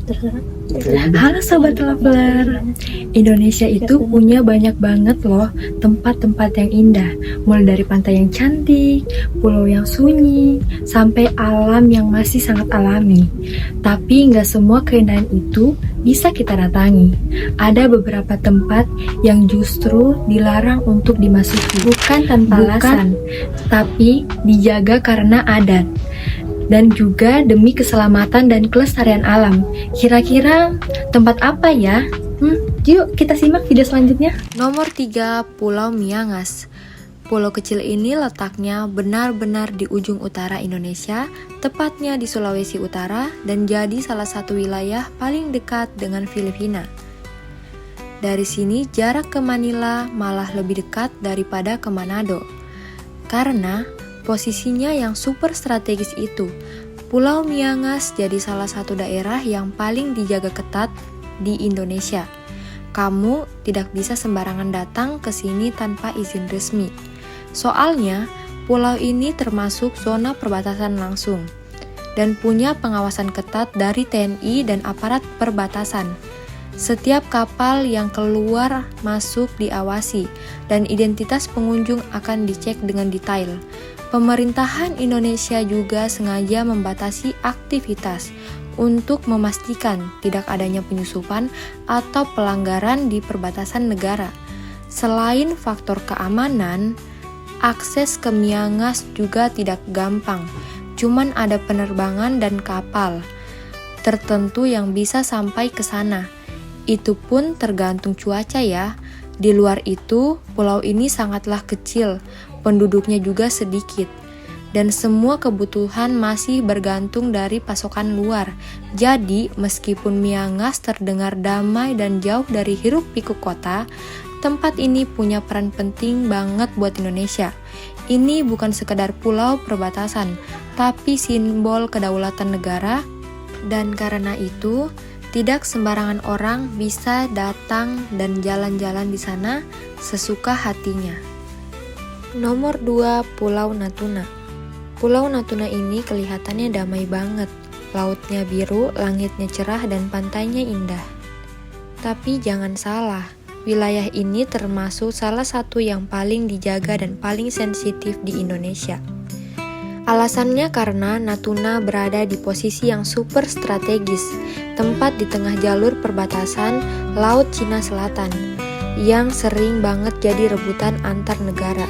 Halo Sobat Traveler, Indonesia itu punya banyak banget loh tempat-tempat yang indah. Mulai dari pantai yang cantik, pulau yang sunyi, sampai alam yang masih sangat alami. Tapi nggak semua keindahan itu bisa kita datangi. Ada beberapa tempat yang justru dilarang untuk dimasuki. Bukan tanpa alasan, tapi dijaga karena adat. Dan juga demi keselamatan dan kelestarian alam. Kira-kira tempat apa ya? Yuk kita simak video selanjutnya. Nomor 3, Pulau Miangas. Pulau kecil ini letaknya benar-benar di ujung utara Indonesia, tepatnya di Sulawesi Utara, dan jadi salah satu wilayah paling dekat dengan Filipina. Dari sini jarak ke Manila malah lebih dekat daripada ke Manado. Karena posisinya yang super strategis itu, Pulau Miangas jadi salah satu daerah yang paling dijaga ketat di Indonesia. Kamu tidak bisa sembarangan datang ke sini tanpa izin resmi. Soalnya, pulau ini termasuk zona perbatasan langsung dan punya pengawasan ketat dari TNI dan aparat perbatasan. Setiap kapal yang keluar masuk diawasi dan identitas pengunjung akan dicek dengan detail. Pemerintahan Indonesia juga sengaja membatasi aktivitas untuk memastikan tidak adanya penyusupan atau pelanggaran di perbatasan negara. Selain faktor keamanan, akses ke Miangas juga tidak gampang. Cuman ada penerbangan dan kapal tertentu yang bisa sampai ke sana. Itu pun tergantung cuaca ya. Di luar itu, pulau ini sangatlah kecil, penduduknya juga sedikit, dan semua kebutuhan masih bergantung dari pasokan luar. Jadi, meskipun Miangas terdengar damai dan jauh dari hiruk-pikuk kota, tempat ini punya peran penting banget buat Indonesia. Ini bukan sekedar pulau perbatasan, tapi simbol kedaulatan negara, dan karena itu, tidak sembarangan orang bisa datang dan jalan-jalan di sana sesuka hatinya. Nomor 2, Pulau Natuna. Pulau Natuna ini kelihatannya damai banget. Lautnya biru, langitnya cerah, dan pantainya indah. Tapi jangan salah, wilayah ini termasuk salah satu yang paling dijaga dan paling sensitif di Indonesia. Alasannya karena Natuna berada di posisi yang super strategis, tempat di tengah jalur perbatasan Laut Cina Selatan, yang sering banget jadi rebutan antar negara.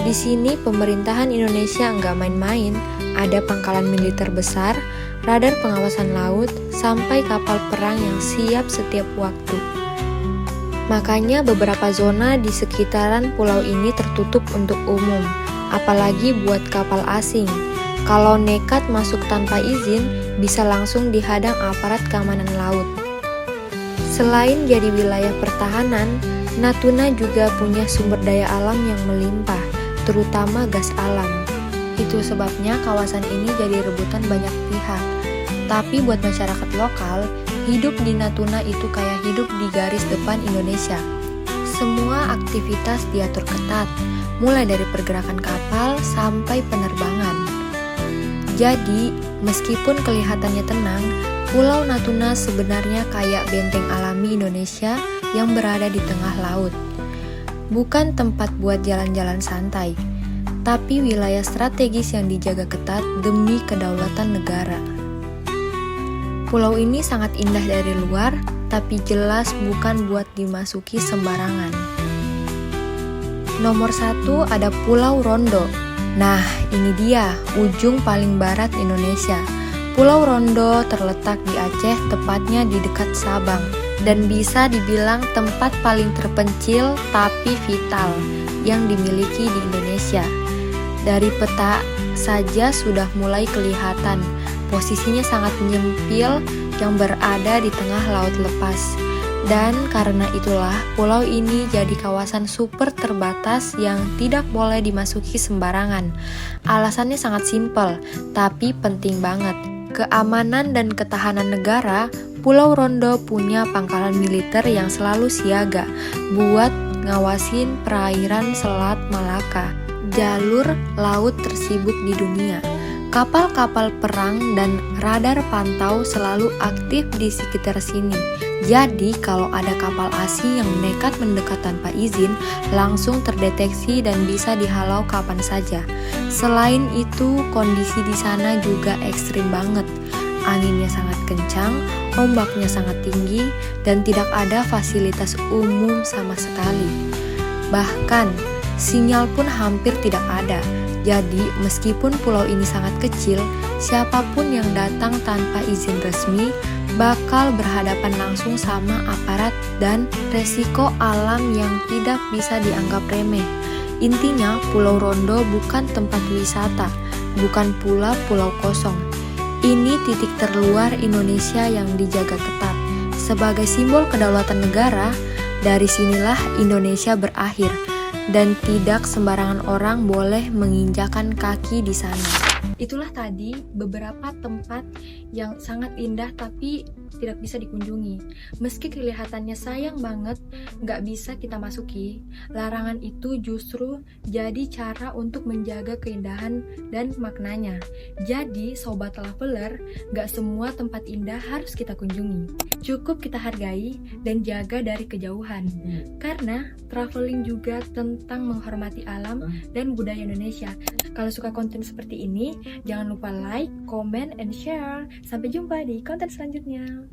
Di sini pemerintahan Indonesia nggak main-main, ada pangkalan militer besar, radar pengawasan laut, sampai kapal perang yang siap setiap waktu. Makanya beberapa zona di sekitaran pulau ini tertutup untuk umum, apalagi buat kapal asing. Kalau nekat masuk tanpa izin, bisa langsung dihadang aparat keamanan laut. Selain jadi wilayah pertahanan, Natuna juga punya sumber daya alam yang melimpah, terutama gas alam. Itu sebabnya kawasan ini jadi rebutan banyak pihak. Tapi buat masyarakat lokal, hidup di Natuna itu kayak hidup di garis depan Indonesia. Semua aktivitas diatur ketat, mulai dari pergerakan kapal sampai penerbangan. Jadi, meskipun kelihatannya tenang, Pulau Natuna sebenarnya kayak benteng alami Indonesia yang berada di tengah laut. Bukan tempat buat jalan-jalan santai, tapi wilayah strategis yang dijaga ketat demi kedaulatan negara. Pulau ini sangat indah dari luar, tapi jelas bukan buat dimasuki sembarangan. Nomor 1 ada Pulau Rondo. Nah, ini dia, ujung paling barat Indonesia. Pulau Rondo terletak di Aceh, tepatnya di dekat Sabang, dan bisa dibilang tempat paling terpencil tapi vital yang dimiliki di Indonesia. Dari peta saja sudah mulai kelihatan, posisinya sangat menyempil yang berada di tengah laut lepas. Dan karena itulah pulau ini jadi kawasan super terbatas yang tidak boleh dimasuki sembarangan. Alasannya sangat simpel, tapi penting banget. Keamanan dan ketahanan negara, Pulau Rondo punya pangkalan militer yang selalu siaga buat ngawasin perairan Selat Malaka, jalur laut tersibuk di dunia. Kapal-kapal perang dan radar pantau selalu aktif di sekitar sini. Jadi kalau ada kapal asing yang nekat mendekat tanpa izin, langsung terdeteksi dan bisa dihalau kapan saja. Selain itu, kondisi di sana juga ekstrim banget. Anginnya sangat kencang, ombaknya sangat tinggi, dan tidak ada fasilitas umum sama sekali. Bahkan, sinyal pun hampir tidak ada. Jadi, meskipun pulau ini sangat kecil, siapapun yang datang tanpa izin resmi bakal berhadapan langsung sama aparat dan resiko alam yang tidak bisa dianggap remeh. Intinya, Pulau Rondo bukan tempat wisata, bukan pula pulau kosong. Ini titik terluar Indonesia yang dijaga ketat. Sebagai simbol kedaulatan negara, dari sinilah Indonesia berakhir. Dan tidak sembarangan orang boleh menginjakan kaki di sana. Itulah tadi beberapa tempat yang sangat indah tapi tidak bisa dikunjungi. Meski kelihatannya sayang banget, nggak bisa kita masuki. Larangan itu justru jadi cara untuk menjaga keindahan dan maknanya. Jadi, sobat traveler, nggak semua tempat indah harus kita kunjungi. Cukup kita hargai dan jaga dari kejauhan. Karena traveling juga tentang menghormati alam dan budaya Indonesia. Kalau suka konten seperti ini, jangan lupa like, comment, and share. Sampai jumpa di konten selanjutnya.